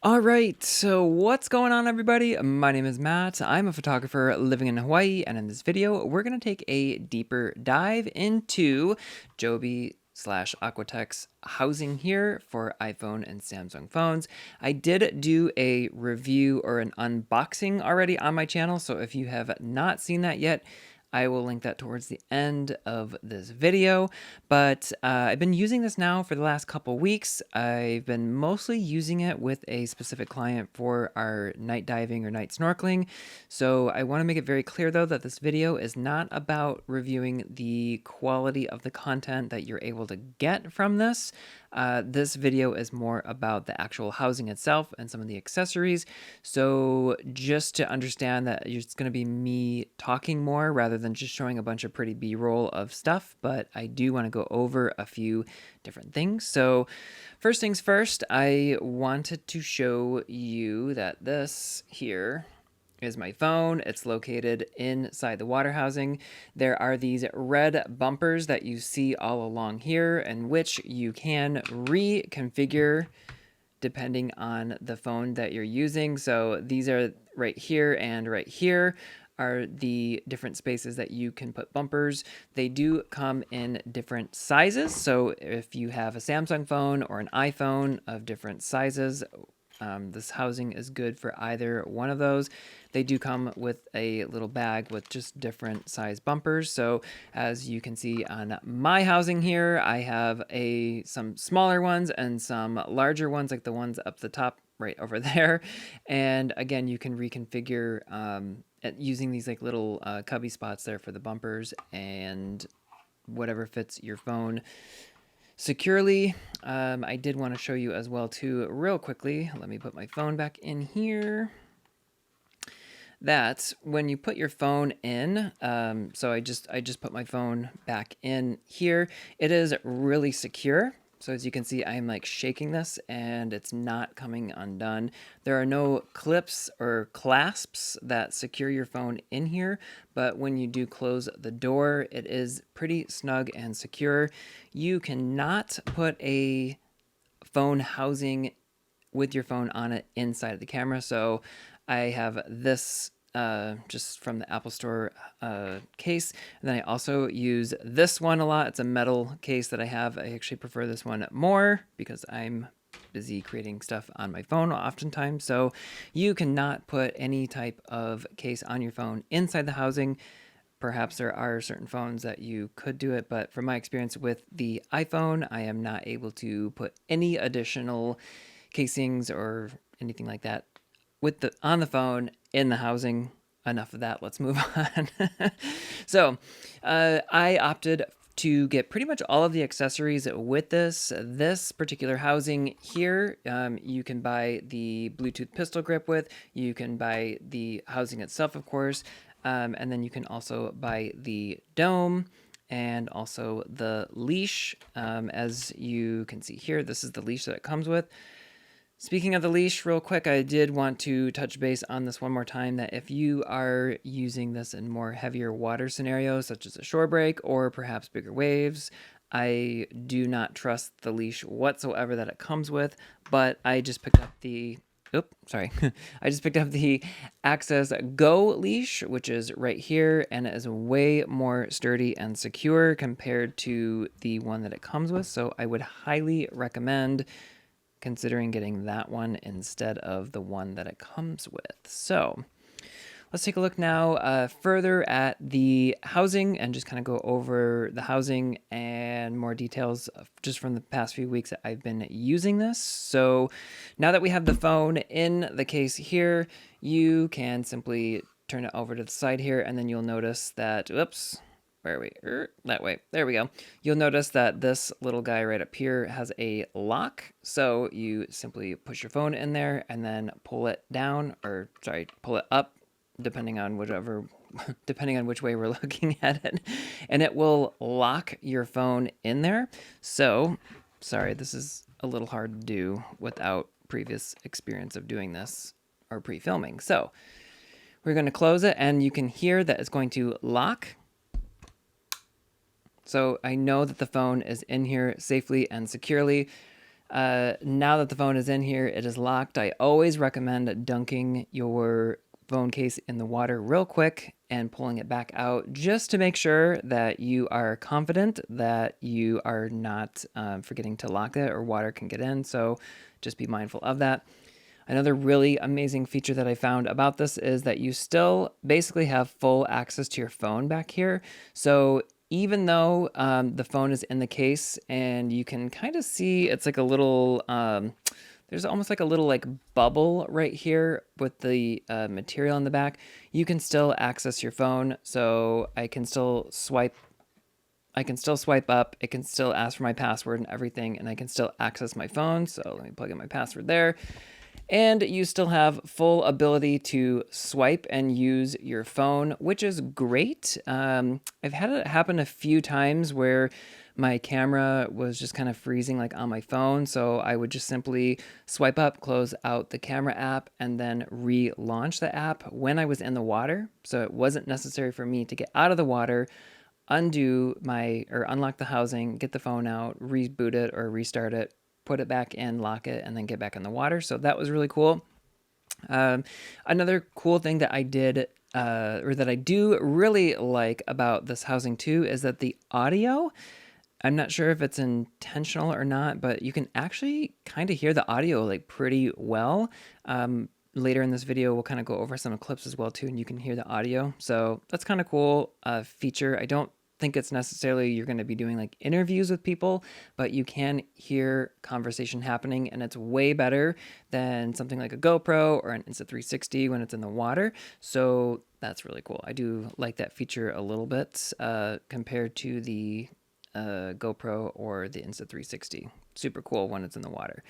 All right, so what's going on, everybody? My name is Matt. I'm a photographer living in Hawaii, and in this video, we're going to take a deeper dive into JOBY slash Aquatech's housing here for iPhone and Samsung phones. I did do a review or an unboxing already on my channel, so if you have not seen that yet, I will link that towards the end of this video, but I've been using this now for the last couple weeks. I've been mostly using it with a specific client for our night diving or night snorkeling. So I want to make it very clear though that this video is not about reviewing the quality of the content that you're able to get from this. This video is more about the actual housing itself and some of the accessories. So just to understand that it's going to be me talking more rather than just showing a bunch of pretty B-roll of stuff, but I do want to go over a few different things. So first things first, I wanted to show you that this here is my phone. It's located inside the water housing. There are these red bumpers that you see all along here, and which you can reconfigure depending on the phone that you're using. So these are right here and right here are the different spaces that you can put bumpers. They do come in different sizes. So if you have a Samsung phone or an iPhone of different sizes, this housing is good for either one of those. They do come with a little bag with just different size bumpers. So as you can see on my housing here, I have some smaller ones and some larger ones, like the ones up the top right over there. And again, you can reconfigure using these like little cubby spots there for the bumpers and whatever fits your phone securely. I did want to show you as well too real quickly. Let me put my phone back in here. That when you put your phone in, so I just put my phone back in here. It is really secure. So as you can see, I'm like shaking this and it's not coming undone. There are no clips or clasps that secure your phone in here, but when you do close the door, it is pretty snug and secure. You cannot put a phone housing with your phone on it inside of the camera. So I have this just from the Apple Store case. And then I also use this one a lot. It's a metal case that I have. I actually prefer this one more because I'm busy creating stuff on my phone oftentimes. So you cannot put any type of case on your phone inside the housing. Perhaps there are certain phones that you could do it, but from my experience with the iPhone, I am not able to put any additional casings or anything like that on the phone in the housing. Enough of that. Let's move on. So I opted to get pretty much all of the accessories with this particular housing here. You can buy the Bluetooth pistol grip with. You can buy the housing itself, of course, and then you can also buy the dome and also the leash. As you can see here, this is the leash that it comes with. Speaking of the leash, real quick, I did want to touch base on this one more time, that if you are using this in more heavier water scenarios, such as a shore break or perhaps bigger waves, I do not trust the leash whatsoever that it comes with, but I just picked up the I just picked up the Access Go leash, which is right here, and it is way more sturdy and secure compared to the one that it comes with. So I would highly recommend considering getting that one instead of the one that it comes with. So let's take a look now further at the housing and just kind of go over the housing and more details just from the past few weeks that I've been using this. So now that we have the phone in the case here, you can simply turn it over to the side here, and then you'll notice that, oops, where are we? That way. There we go. You'll notice that this little guy right up here has a lock. So you simply push your phone in there and then pull it down, or sorry, pull it up, depending on which way we're looking at it. And it will lock your phone in there. So, sorry, this is a little hard to do without previous experience of doing this or pre-filming. So we're going to close it, and you can hear that it's going to lock. So I know that the phone is in here safely and securely. Now that the phone is in here, it is locked. I always recommend dunking your phone case in the water real quick and pulling it back out just to make sure that you are confident that you are not forgetting to lock it or water can get in. So just be mindful of that. Another really amazing feature that I found about this is that you still basically have full access to your phone back here. So even though the phone is in the case and you can kind of see it's like a little, there's almost like a little like bubble right here with the material in the back, you can still access your phone. So I can still swipe up, it can still ask for my password and everything, and I can still access my phone. So let me plug in my password there. And you still have full ability to swipe and use your phone, which is great. I've had it happen a few times where my camera was just kind of freezing like on my phone. So I would just simply swipe up, close out the camera app, and then relaunch the app when I was in the water. So it wasn't necessary for me to get out of the water, unlock the housing, get the phone out, reboot it or restart it, put it back in, lock it, and then get back in the water. So that was really cool. Another cool thing that I did, or that I do really like about this housing too, is that the audio, I'm not sure if it's intentional or not, but you can actually kind of hear the audio like pretty well. Later in this video, we'll kind of go over some clips as well too, and you can hear the audio. So that's kind of cool feature. I don't think it's necessarily you're going to be doing like interviews with people, but you can hear conversation happening, and it's way better than something like a GoPro or an Insta360 when it's in the water. So that's really cool. I do like that feature a little bit compared to the GoPro or the Insta360. Super cool when it's in the water.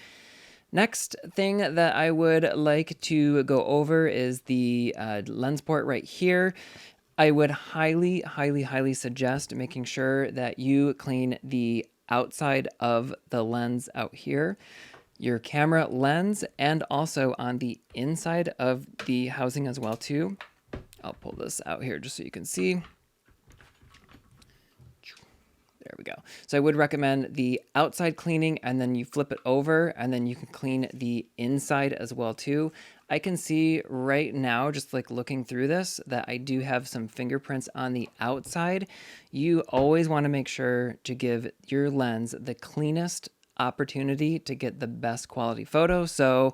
Next thing that I would like to go over is the lens port right here. I would highly, highly, highly suggest making sure that you clean the outside of the lens out here, your camera lens, and also on the inside of the housing as well too. I'll pull this out here just so you can see. There we go. So I would recommend the outside cleaning, and then you flip it over and then you can clean the inside as well too. I can see right now, just like looking through this, that I do have some fingerprints on the outside. You always want to make sure to give your lens the cleanest opportunity to get the best quality photo. So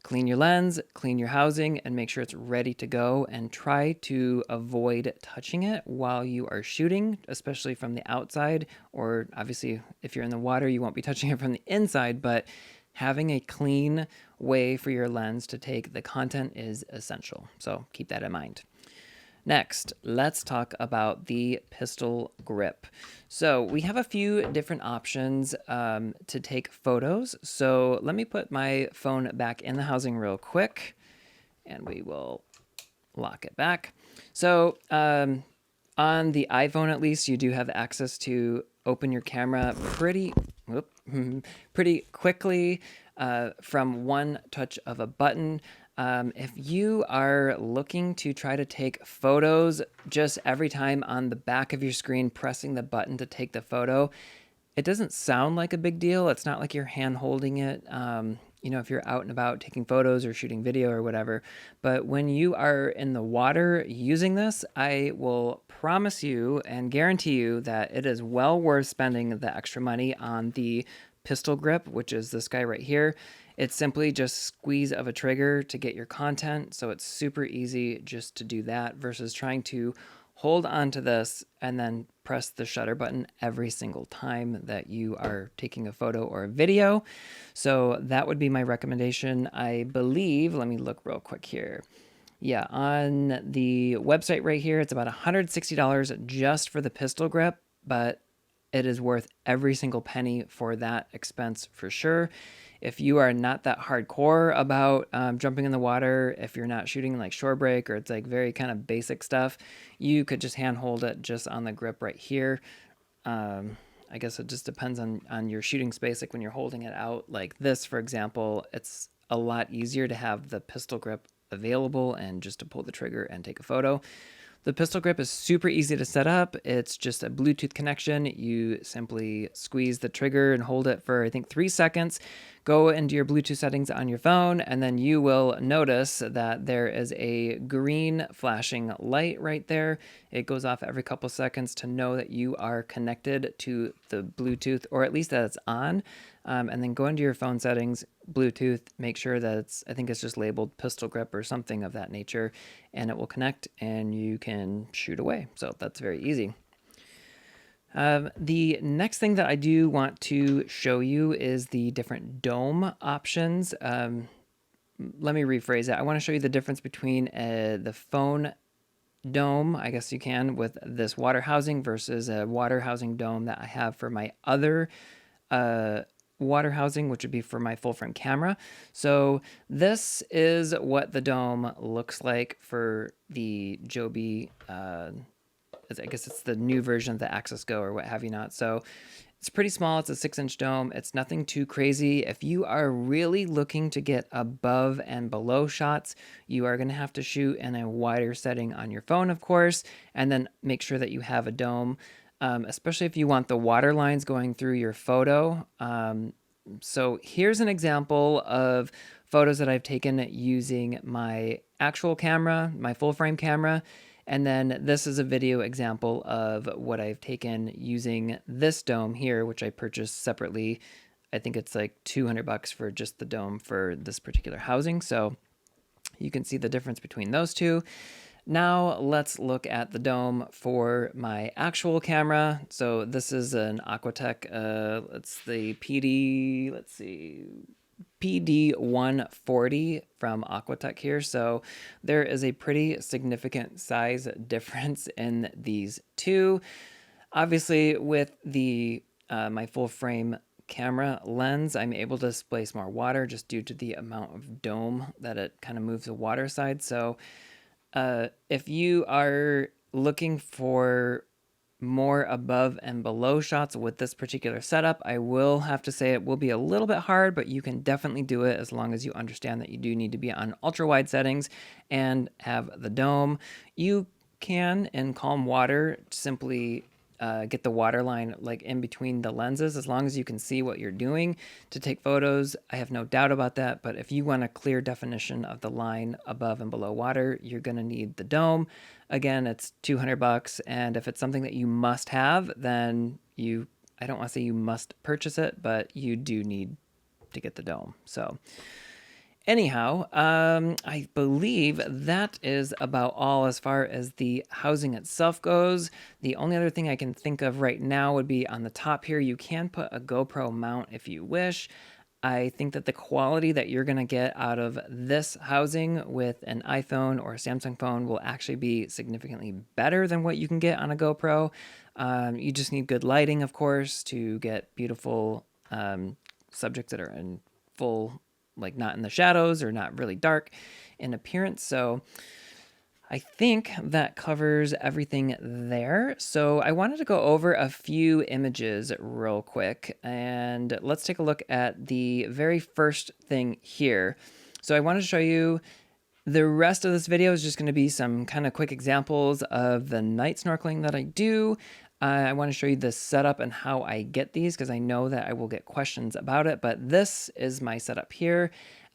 clean your lens, clean your housing, and make sure it's ready to go, and try to avoid touching it while you are shooting, especially from the outside, or obviously if you're in the water, you won't be touching it from the inside, but having a clean way for your lens to take the content is essential. So keep that in mind. Next, let's talk about the pistol grip. So we have a few different options to take photos. So let me put my phone back in the housing real quick, and we will lock it back. So on the iPhone, at least, you do have access to open your camera pretty quickly from one touch of a button. If you are looking to try to take photos just every time on the back of your screen, pressing the button to take the photo, it doesn't sound like a big deal. It's not like you're hand holding it, if you're out and about taking photos or shooting video or whatever. But when you are in the water using this, I will promise you and guarantee you that it is well worth spending the extra money on the pistol grip, which is this guy right here. It's simply just squeeze of a trigger to get your content. So it's super easy just to do that versus trying to hold onto this and then press the shutter button every single time that you are taking a photo or a video. So that would be my recommendation. I believe, let me look real quick here. Yeah, on the website right here, it's about $160 just for the pistol grip, but it is worth every single penny for that expense for sure. If you are not that hardcore about jumping in the water, if you're not shooting like shore break or it's like very kind of basic stuff, you could just hand hold it just on the grip right here. I guess it just depends on your shooting space. Like when you're holding it out like this, for example, it's a lot easier to have the pistol grip available and just to pull the trigger and take a photo. The pistol grip is super easy to set up. It's just a Bluetooth connection. You simply squeeze the trigger and hold it for, I think, 3 seconds. Go into your Bluetooth settings on your phone, and then you will notice that there is a green flashing light right there. It goes off every couple seconds to know that you are connected to the Bluetooth, or at least that it's on. And then go into your phone settings, Bluetooth, make sure that I think it's just labeled pistol grip or something of that nature, and it will connect and you can shoot away. So that's very easy. The next thing that I do want to show you is the different dome options. Let me rephrase it. I want to show you the difference between the phone dome, I guess you can, with this water housing versus a water housing dome that I have for my other water housing, which would be for my full frame camera. So this is what the dome looks like for the JOBY. I guess it's the new version of the Access Go or what have you not. So it's pretty small. It's a 6-inch dome. It's nothing too crazy. If you are really looking to get above and below shots, you are going to have to shoot in a wider setting on your phone, of course, and then make sure that you have a dome, especially if you want the water lines going through your photo. So here's an example of photos that I've taken using my actual camera, my full frame camera. And then this is a video example of what I've taken using this dome here, which I purchased separately. I think it's like $200 for just the dome for this particular housing. So you can see the difference between those two. Now let's look at the dome for my actual camera. So this is an Aquatech, it's the PD140 from Aquatech here. So there is a pretty significant size difference in these two. Obviously with the my full frame camera lens, I'm able to displace more water just due to the amount of dome that it kind of moves the water side. So if you are looking for more above and below shots with this particular setup, I will have to say it will be a little bit hard, but you can definitely do it as long as you understand that you do need to be on ultra wide settings and have the dome. You can, in calm water, simply get the water line like in between the lenses, as long as you can see what you're doing to take photos. I have no doubt about that. But if you want a clear definition of the line above and below water, you're going to need the dome. Again, it's $200. And if it's something that you must have, then I don't want to say you must purchase it, but you do need to get the dome. So anyhow, I believe that is about all as far as the housing itself goes. The only other thing I can think of right now would be on the top here. You can put a GoPro mount if you wish. I think that the quality that you're going to get out of this housing with an iPhone or a Samsung phone will actually be significantly better than what you can get on a GoPro. You just need good lighting, of course, to get beautiful subjects that are in full, like not in the shadows or not really dark in appearance. So I think that covers everything there. So I wanted to go over a few images real quick, and let's take a look at the very first thing here. So I wanted to show you the rest of this video is just going to be some kind of quick examples of the night snorkeling that I do. I want to show you the setup and how I get these, because I know that I will get questions about it, but this is my setup here.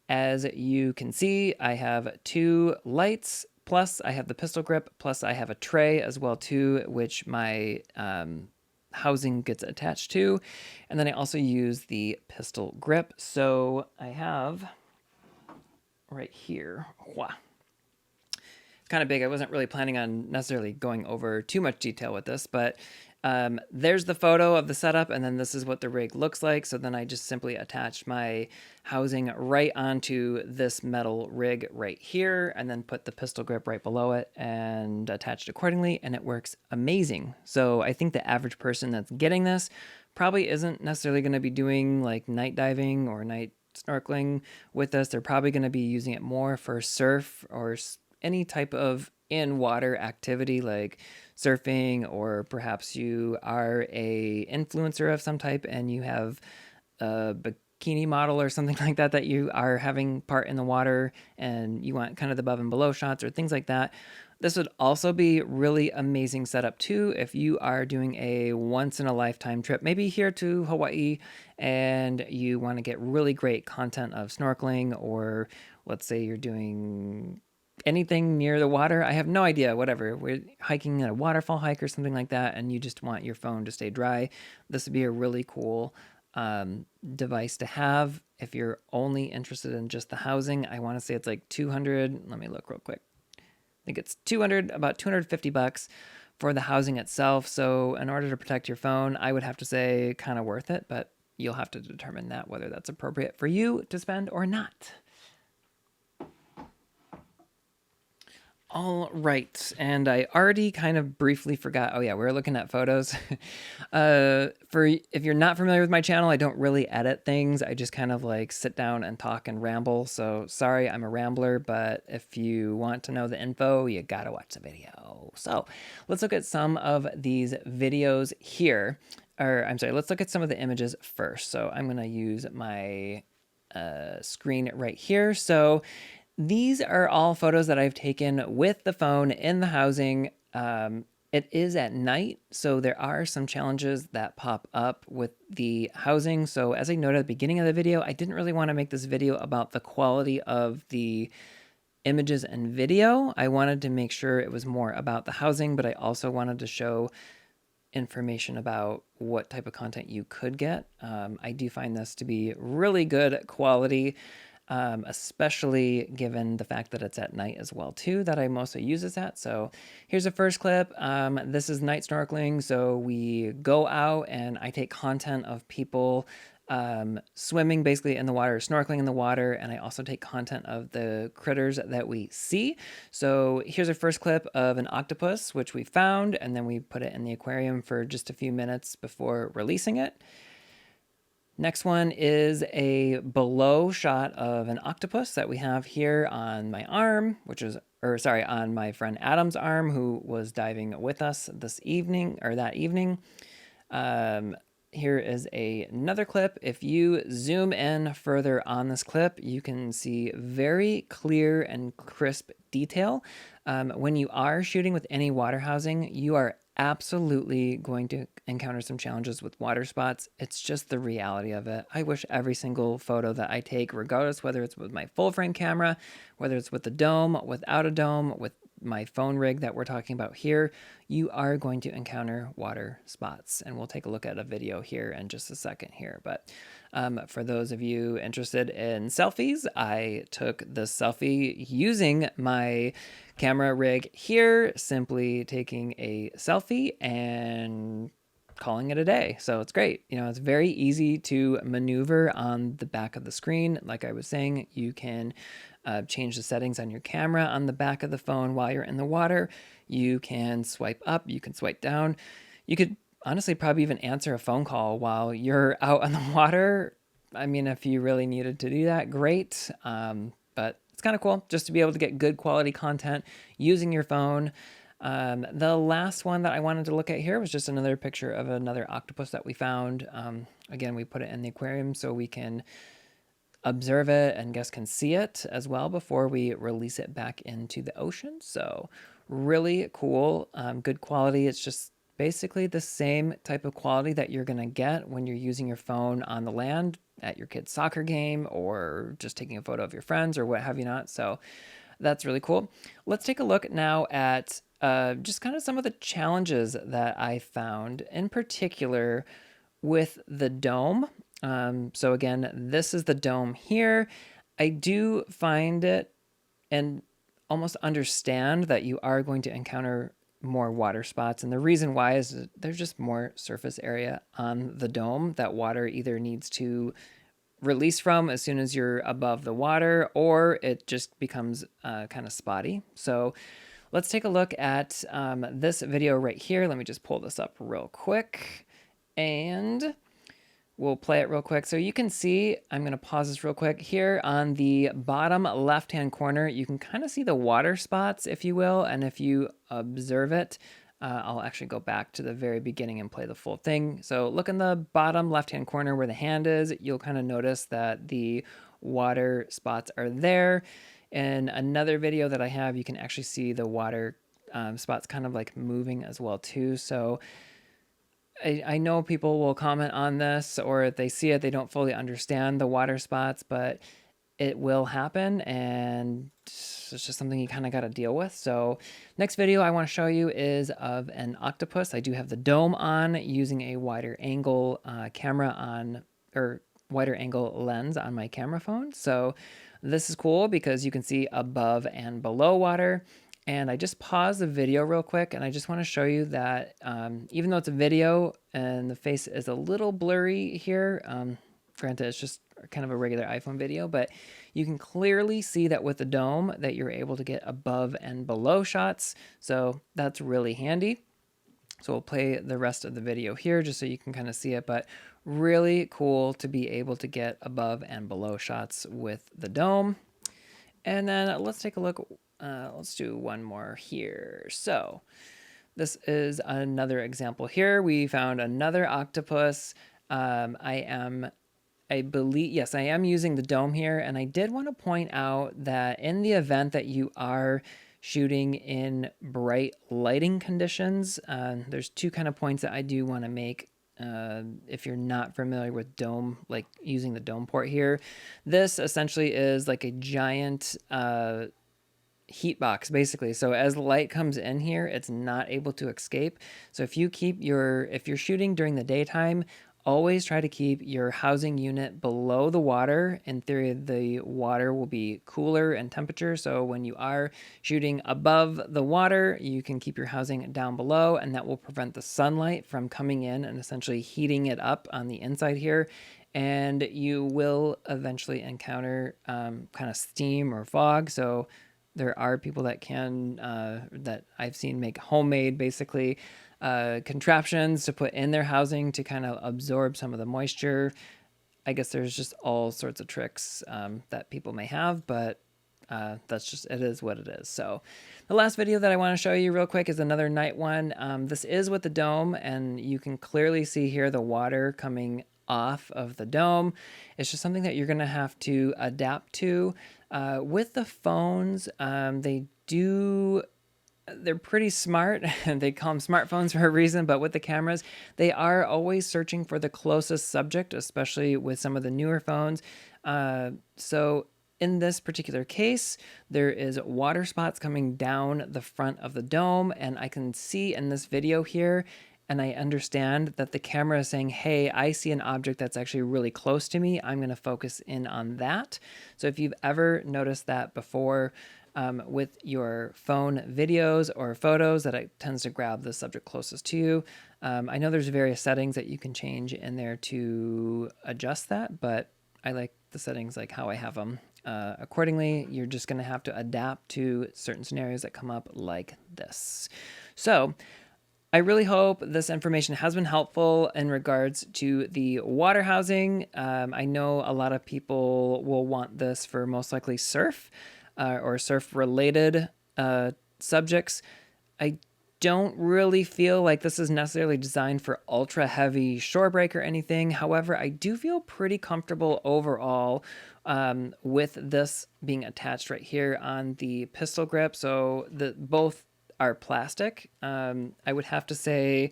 As you can see, I have 2 lights, plus I have the pistol grip, plus I have a tray as well too, which my housing gets attached to. And then I also use the pistol grip. So I have right here, it's kind of big. I wasn't really planning on necessarily going over too much detail with this, but there's the photo of the setup, and then this is what the rig looks like. So then I just simply attach my housing right onto this metal rig right here, and then put the pistol grip right below it and attach it accordingly, and it works amazing. So I think the average person that's getting this probably isn't necessarily going to be doing like night diving or night snorkeling with this. They're probably going to be using it more for surf or any type of in-water activity like surfing, or perhaps you are a influencer of some type and you have a bikini model or something like that that you are having part in the water and you want kind of the above and below shots or things like that. This would also be really amazing setup too if you are doing a once in a lifetime trip, maybe here to Hawaii, and you want to get really great content of snorkeling, or let's say you're doing anything near the water. I have no idea, whatever. We're hiking at a waterfall hike or something like that, and you just want your phone to stay dry. This would be a really cool device to have. If you're only interested in just the housing, I want to say it's like 200. Let me look real quick. I think it's about 250 bucks for the housing itself. So in order to protect your phone, I would have to say kind of worth it, but you'll have to determine that whether that's appropriate for you to spend or not. All right, and I already kind of briefly forgot. Oh yeah, we were looking at photos. For if you're not familiar with my channel, I don't really edit things. I just kind of like sit down and talk and ramble. So sorry, I'm a rambler, but if you want to know the info, you gotta watch the video. So let's look at some of these videos here. Or I'm sorry, let's look at some of the images first. So I'm gonna use my screen right here. So these are all photos that I've taken with the phone in the housing. It is at night, so there are some challenges that pop up with the housing. So as I noted at the beginning of the video, I didn't really want to make this video about the quality of the images and video. I wanted to make sure it was more about the housing, but I also wanted to show information about what type of content you could get. I do find this to be really good quality. Especially given the fact that it's at night as well too, that I mostly use this at. So here's the first clip. This is night snorkeling. So we go out and I take content of people swimming basically in the water, snorkeling in the water, and I also take content of the critters that we see. So here's our first clip of an octopus, which we found, and then we put it in the aquarium for just a few minutes before releasing it. Next one is a below shot of an octopus that we have here on my arm, on my friend Adam's arm, who was diving with us this evening, or that evening. Here is another clip. If you zoom in further on this clip, you can see very clear and crisp detail. When you are shooting with any water housing, you are absolutely going to encounter some challenges with water spots. It's just the reality of it. I wish every single photo that I take, regardless whether it's with my full frame camera, whether it's with the dome, without a dome, with my phone rig that we're talking about here, you are going to encounter water spots. And we'll take a look at a video here in just a second here. But for those of you interested in selfies, I took the selfie using my camera rig here, simply taking a selfie and calling it a day. So it's great. You know, it's very easy to maneuver on the back of the screen. Like I was saying, you can change the settings on your camera on the back of the phone while you're in the water. You can swipe up, you can swipe down. You could honestly probably even answer a phone call while you're out on the water. I mean, if you really needed to do that, great. But it's kind of cool just to be able to get good quality content using your phone. The last one that I wanted to look at here was just another picture of another octopus that we found. Again, we put it in the aquarium so we can observe it and guests can see it as well before we release it back into the ocean. So really cool, good quality. It's just basically the same type of quality that you're going to get when you're using your phone on the land at your kid's soccer game or just taking a photo of your friends or what have you not. So that's really cool. Let's take a look now at just kind of some of the challenges that I found, in particular with the dome. So again, this is the dome here. I do find it and almost understand that you are going to encounter more water spots. And the reason why is that there's just more surface area on the dome that water either needs to release from as soon as you're above the water, or it just becomes kind of spotty. So let's take a look at this video right here. Let me just pull this up real quick and we'll play it real quick. So you can see, I'm going to pause this real quick here on the bottom left-hand corner. You can kind of see the water spots, if you will. And if you observe it, I'll actually go back to the very beginning and play the full thing. So look in the bottom left-hand corner where the hand is. You'll kind of notice that the water spots are there. In another video that I have, you can actually see the water spots kind of like moving as well too. So I know people will comment on this, or if they see it, they don't fully understand the water spots, but it will happen, and it's just something you kind of got to deal with. So next video I want to show you is of an octopus. I do have the dome on using a wider angle camera on, or wider angle lens on my camera phone. So this is cool because you can see above and below water. And I just paused the video real quick, and I just want to show you that even though it's a video and the face is a little blurry here, granted it's just kind of a regular iPhone video, but you can clearly see that with the dome that you're able to get above and below shots. So that's really handy. So we'll play the rest of the video here just so you can kind of see it, but really cool to be able to get above and below shots with the dome. And then let's take a look. Let's do one more here. So this is another example here. We found another octopus. I believe, yes, I am using the dome here. And I did want to point out that in the event that you are shooting in bright lighting conditions, there's two kind of points that I do want to make. If you're not familiar with dome, like using the dome port here, this essentially is like a giant heat box basically. So as light comes in here, it's not able to escape. So if you're shooting during the daytime, always try to keep your housing unit below the water. In theory, the water will be cooler in temperature. So when you are shooting above the water, you can keep your housing down below, and that will prevent the sunlight from coming in and essentially heating it up on the inside here. And you will eventually encounter kind of steam or fog. So there are people that that I've seen make homemade basically contraptions to put in their housing to kind of absorb some of the moisture. I guess there's just all sorts of tricks that people may have, but that's just, it is what it is. So the last video that I want to show you real quick is another night one. This is with the dome, and you can clearly see here the water coming off of the dome. It's just something that you're going to have to adapt to. With the phones, they're pretty smart. They call them smartphones for a reason, but with the cameras, they are always searching for the closest subject, especially with some of the newer phones. So in this particular case, there is water spots coming down the front of the dome, and I can see in this video here, and I understand that the camera is saying, hey, I see an object that's actually really close to me. I'm going to focus in on that. So if you've ever noticed that before with your phone videos or photos, that it tends to grab the subject closest to you. I know there's various settings that you can change in there to adjust that, but I like the settings like how I have them. Accordingly, you're just going to have to adapt to certain scenarios that come up like this. So I really hope this information has been helpful in regards to the water housing. I know a lot of people will want this for most likely surf or surf-related subjects. I don't really feel like this is necessarily designed for ultra-heavy shore break or anything. However, I do feel pretty comfortable overall with this being attached right here on the pistol grip. So both are plastic. I would have to say,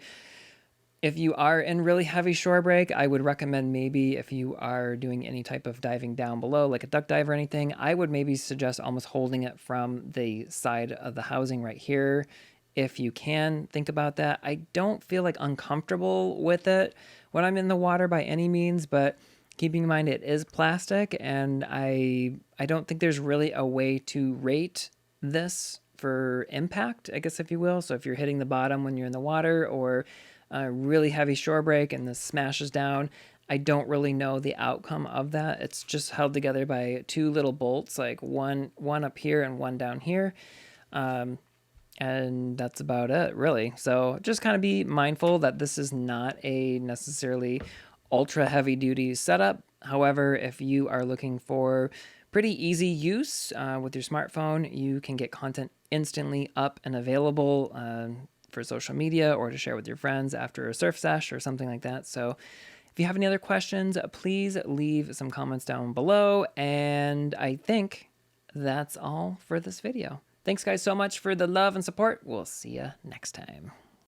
if you are in really heavy shore break, I would recommend maybe if you are doing any type of diving down below, like a duck dive or anything, I would maybe suggest almost holding it from the side of the housing right here. If you can, think about that. I don't feel like uncomfortable with it when I'm in the water by any means, but keeping in mind it is plastic, and I don't think there's really a way to rate this for impact, I guess, if you will. So if you're hitting the bottom when you're in the water, or really heavy shore break and this smashes down, I don't really know the outcome of that. It's just held together by two little bolts, like one up here and one down here. And that's about it, really. So just kind of be mindful that this is not a necessarily ultra heavy duty setup. However, if you are looking for pretty easy use with your smartphone, you can get content instantly up and available for social media or to share with your friends after a surf sesh or something like that. So if you have any other questions, please leave some comments down below. And I think that's all for this video. Thanks, guys, so much for the love and support. We'll see you next time.